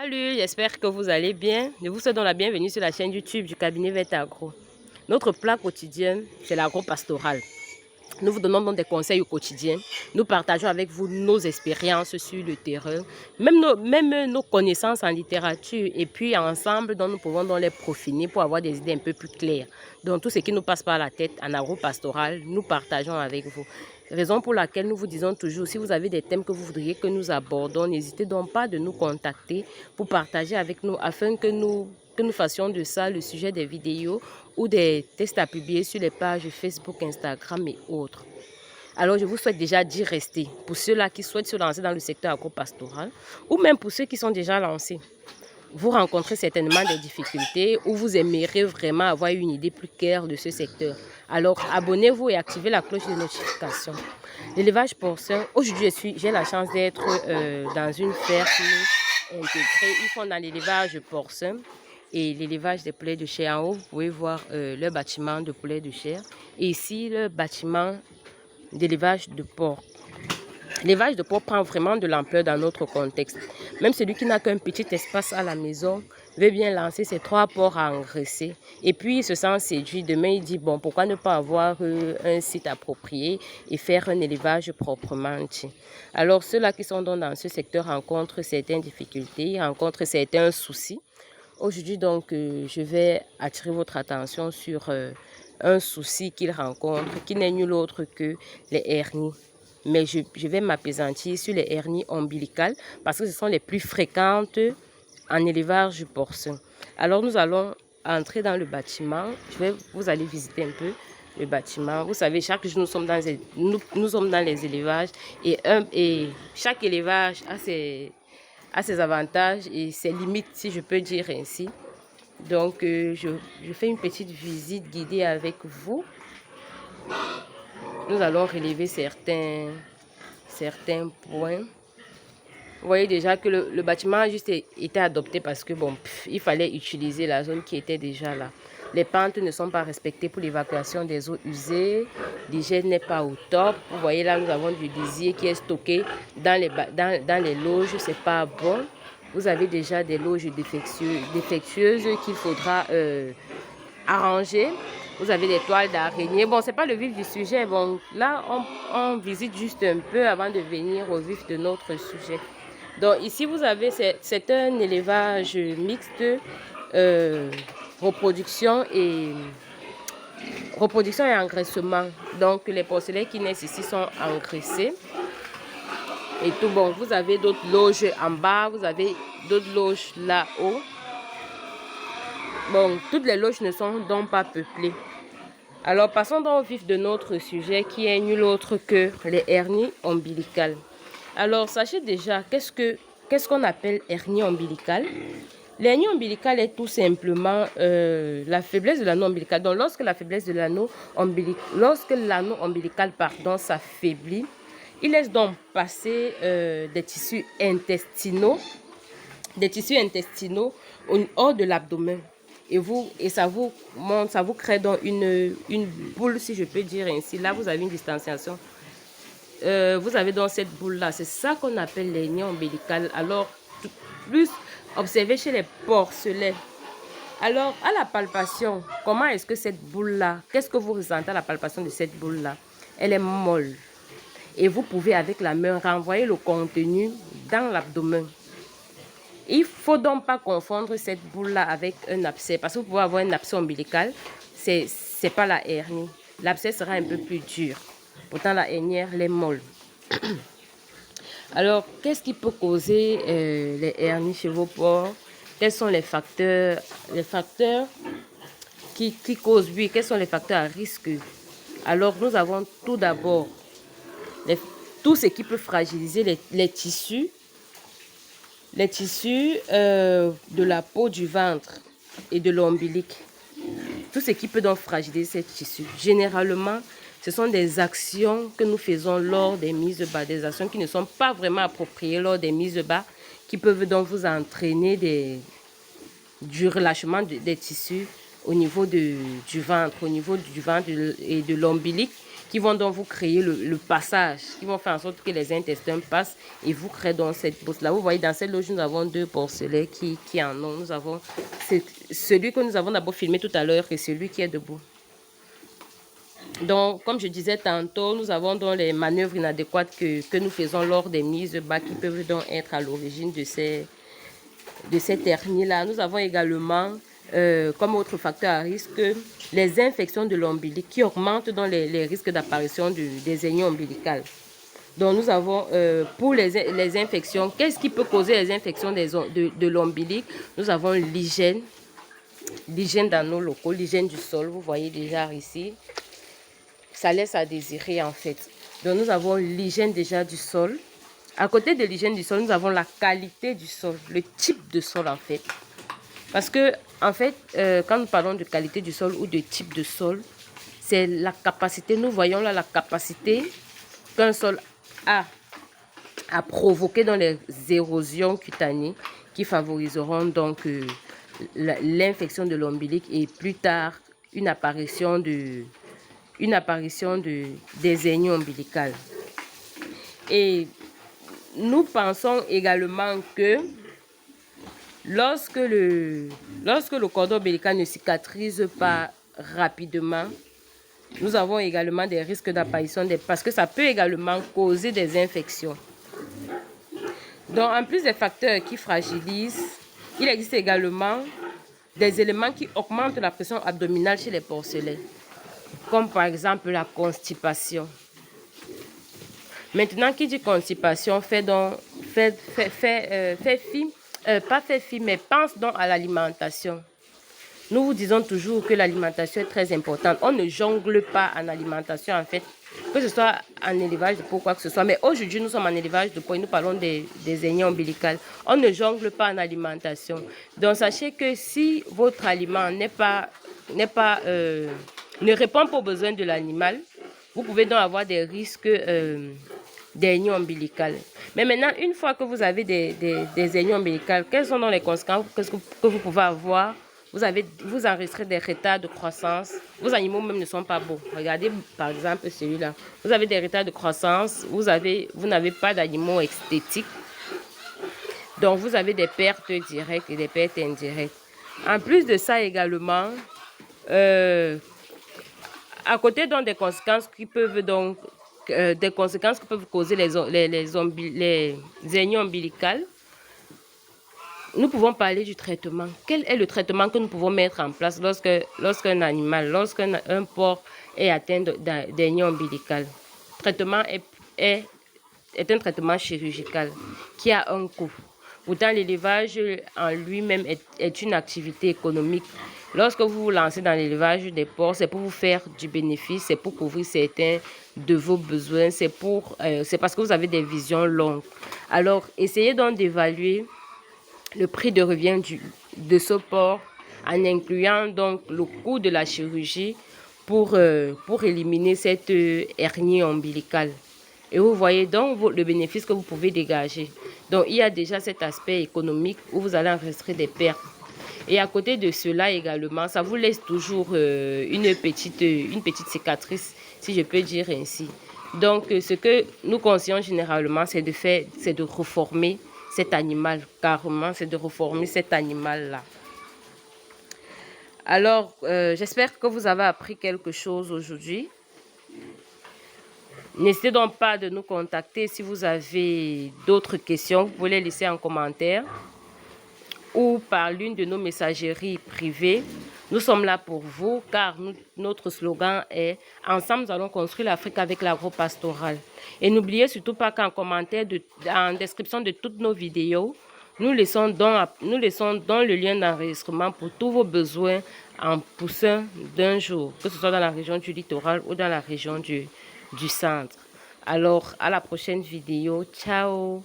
Salut, j'espère que vous allez bien. Je vous souhaite la bienvenue sur la chaîne YouTube du cabinet Vert Agro. Notre plat quotidien, c'est l'agro-pastoral. Nous vous donnons donc des conseils au quotidien. Nous partageons avec vous nos expériences sur le terrain, même nos connaissances en littérature. Et puis ensemble, donc, nous pouvons donc les profiner pour avoir des idées un peu plus claires. Donc tout ce qui nous passe par la tête en agro-pastoral, nous partageons avec vous. Raison pour laquelle nous vous disons toujours, si vous avez des thèmes que vous voudriez que nous abordons, n'hésitez donc pas de nous contacter pour partager avec nous afin que nous fassions de ça le sujet des vidéos ou des tests à publier sur les pages Facebook, Instagram et autres. Alors, je vous souhaite déjà d'y rester pour ceux-là qui souhaitent se lancer dans le secteur agro-pastoral ou même pour ceux qui sont déjà lancés. Vous rencontrez certainement des difficultés ou vous aimeriez vraiment avoir une idée plus claire de ce secteur. Alors, abonnez-vous et activez la cloche de notification. L'élevage porcin, aujourd'hui, j'ai la chance d'être dans une ferme intégrée. Ils font dans l'élevage porcin et l'élevage des poulets de chair. En haut, vous pouvez voir le bâtiment de poulets de chair. Et ici, le bâtiment d'élevage de porc. L'élevage de porc prend vraiment de l'ampleur dans notre contexte. Même celui qui n'a qu'un petit espace à la maison veut bien lancer ses 3 porcs à engraisser. Et puis, il se sent séduit. Demain, il dit, bon, pourquoi ne pas avoir un site approprié et faire un élevage proprement dit. Alors, ceux-là qui sont donc dans ce secteur rencontrent certaines difficultés, rencontrent certains soucis. Aujourd'hui, donc, je vais attirer votre attention sur un souci qu'ils rencontrent, qui n'est nul autre que les hernies. Mais je vais m'appesantir sur les hernies ombilicales parce que ce sont les plus fréquentes en élevage porcin. Alors, nous allons entrer dans le bâtiment. Vous allez visiter un peu le bâtiment. Vous savez, chaque jour, nous sommes dans les élevages et chaque élevage a ses avantages et ses limites, si je peux dire ainsi. Donc, je fais une petite visite guidée avec vous. Nous allons relever certains points. Vous voyez déjà que le bâtiment a juste été adopté parce que il fallait utiliser la zone qui était déjà là. Les pentes ne sont pas respectées pour l'évacuation des eaux usées. L'hygiène n'est pas au top. Vous voyez là, nous avons du lisier qui est stocké dans les loges. C'est pas bon. Vous avez déjà des loges défectueuses qu'il faudra arranger. Vous avez des toiles d'araignée. Bon, c'est pas le vif du sujet. Bon, là, on visite juste un peu avant de venir au vif de notre sujet. Donc, ici, vous avez, c'est un élevage mixte, reproduction et engraissement. Donc, les porcelets qui naissent ici sont engraissés. Et tout bon, vous avez d'autres loges en bas, vous avez d'autres loges là-haut. Bon, toutes les loges ne sont donc pas peuplées. Alors, passons donc au vif de notre sujet qui est nul autre que les hernies ombilicales. Alors, sachez déjà, qu'est-ce qu'on appelle hernie ombilicale? L'hernie ombilicale est tout simplement la faiblesse de l'anneau ombilical. Donc, lorsque l'anneau ombilical s'affaiblit, il laisse donc passer des tissus intestinaux hors de l'abdomen. Et ça vous crée donc une boule, si je peux dire ainsi. Là, vous avez une distanciation. Vous avez donc cette boule-là. C'est ça qu'on appelle l'hernie ombilicale. Alors, plus observé chez les porcelets. Alors, à la palpation, comment est-ce que cette boule-là, qu'est-ce que vous ressentez à la palpation de cette boule-là? Elle est molle. Et vous pouvez, avec la main, renvoyer le contenu dans l'abdomen. Il ne faut donc pas confondre cette boule-là avec un abcès. Parce que vous pouvez avoir un abcès ombilical, ce n'est pas la hernie. L'abcès sera un peu plus dur. Pourtant, la hernie, elle est molle. Alors, qu'est-ce qui peut causer les hernies chez vos porcs? Quels sont les facteurs qui causent, oui, quels sont les facteurs à risque? Alors, nous avons tout d'abord tout ce qui peut fragiliser les tissus de la peau du ventre et de l'ombilic. Tout ce qui peut donc fragiliser ces tissus. Généralement, ce sont des actions que nous faisons lors des mises bas, des actions qui ne sont pas vraiment appropriées lors des mises bas, qui peuvent donc vous entraîner du relâchement des tissus au niveau du ventre et de l'ombilic, qui vont donc vous créer le passage, qui vont faire en sorte que les intestins passent et vous créent donc cette bosse-là. Vous voyez, dans cette loge, nous avons 2 porcelets qui en ont. Nous avons celui que nous avons d'abord filmé tout à l'heure et celui qui est debout. Donc, comme je disais tantôt, nous avons donc les manœuvres inadéquates que nous faisons lors des mises bas qui peuvent donc être à l'origine de cette hernie-là. Nous avons également, comme autre facteur à risque, les infections de l'ombilic qui augmentent donc les risques d'apparition des hernies ombilicales. Donc, nous avons, pour les infections, qu'est-ce qui peut causer les infections de l'ombilic? Nous avons l'hygiène dans nos locaux, l'hygiène du sol, vous voyez déjà ici. Ça laisse à désirer en fait. Donc nous avons l'hygiène déjà du sol. À côté de l'hygiène du sol, nous avons la qualité du sol, le type de sol en fait. Parce que en fait, quand nous parlons de qualité du sol ou de type de sol, c'est la capacité, nous voyons là la capacité qu'un sol a à provoquer dans les érosions cutanées qui favoriseront donc l'infection de l'ombilic et plus tard une apparition des hernies ombilicales. Et nous pensons également que lorsque le cordon ombilical ne cicatrise pas rapidement, nous avons également des risques d'apparition parce que ça peut également causer des infections. Donc, en plus des facteurs qui fragilisent, il existe également des éléments qui augmentent la pression abdominale chez les porcelets, comme par exemple la constipation. Maintenant, qui dit constipation, pense donc à l'alimentation. Nous vous disons toujours que l'alimentation est très importante. On ne jongle pas en alimentation, en fait, que ce soit en élevage de peau ou quoi que ce soit. Mais aujourd'hui, nous sommes en élevage de peau et nous parlons des hernies ombilicales. On ne jongle pas en alimentation. Donc, sachez que si votre aliment ne répond pas aux besoins de l'animal, vous pouvez donc avoir des risques d'hernie ombilicale. Mais maintenant, une fois que vous avez des hernies ombilicales, quelles sont donc les conséquences que vous pouvez avoir? Vous enregistrez des retards de croissance. Vos animaux même ne sont pas beaux. Regardez par exemple celui-là. Vous avez des retards de croissance. Vous n'avez pas d'animaux esthétiques. Donc vous avez des pertes directes et des pertes indirectes. En plus de ça également, à côté donc des conséquences qui peuvent causer les hernies ombilicales, nous pouvons parler du traitement. Quel est le traitement que nous pouvons mettre en place lorsqu'un porc est atteint d'hernie ombilicale? Le traitement est un traitement chirurgical qui a un coût. Pourtant, l'élevage en lui-même est une activité économique. Lorsque vous vous lancez dans l'élevage des porcs, c'est pour vous faire du bénéfice, c'est pour couvrir certains de vos besoins, c'est parce que vous avez des visions longues. Alors, essayez donc d'évaluer le prix de revient de ce porc en incluant donc le coût de la chirurgie pour éliminer cette hernie ombilicale. Et vous voyez donc le bénéfice que vous pouvez dégager. Donc, il y a déjà cet aspect économique où vous allez enregistrer des pertes. Et à côté de cela également, ça vous laisse toujours une petite cicatrice, si je peux dire ainsi. Donc, ce que nous conseillons généralement, c'est de reformer cet animal, carrément, c'est de reformer cet animal-là. Alors, j'espère que vous avez appris quelque chose aujourd'hui. N'hésitez donc pas de nous contacter si vous avez d'autres questions. Vous pouvez les laisser en commentaire ou par l'une de nos messageries privées. Nous sommes là pour vous car notre slogan est « Ensemble, nous allons construire l'Afrique avec l'agropastoral ». Et n'oubliez surtout pas qu'en commentaire, en description de toutes nos vidéos, nous laissons dans le lien d'enregistrement pour tous vos besoins en poussin d'un jour, que ce soit dans la région du littoral ou dans la région du centre. Alors, à la prochaine vidéo. Ciao!